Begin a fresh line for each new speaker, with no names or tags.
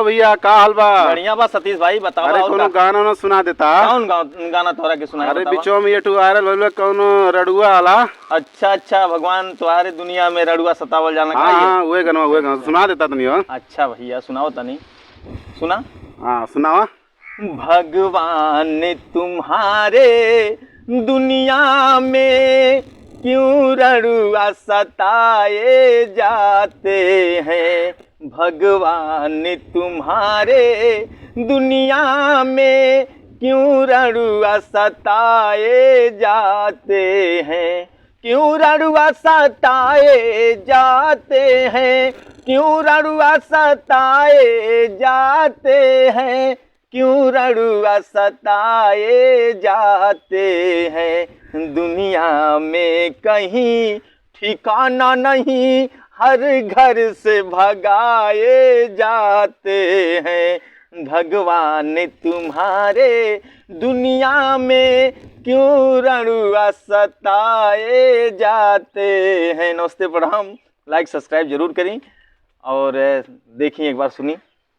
भैया, का हाल बा?
बढ़िया बा सतीश भाई, बताओ।
अरे कोनो गाना ना सुना देता।
कौन गाना तोहरा के सुनाए?
अरे बिचो में ये टू वायरल होले कोनो रडुआ वाला।
अच्छा, भगवान तुम्हारे दुनिया में रडुआ सतावल जाना का?
हाँ, वही गाना सुना देता तनी हो।
अच्छा भैया सुनाओ तनी, सुना।
हाँ सुनावा।
भगवान तुम्हारे दुनिया में क्यों रड़ुआ सताए जाते हैं? भगवान तुम्हारे दुनिया में क्यों रड़ुआ सताए जाते हैं? क्यों रड़ुआ सताए जाते हैं? क्यों रड़ुआ सताए जाते हैं? क्यों रड़ुआ सताए जाते हैं? दुनिया में कहीं ठिकाना नहीं, हर घर से भगाए जाते हैं। भगवान तुम्हारे दुनिया में क्यों रड़ुआ सताए जाते हैं। नमस्ते, प्रणाम। लाइक सब्सक्राइब जरूर करें और देखिए, एक बार सुनिए।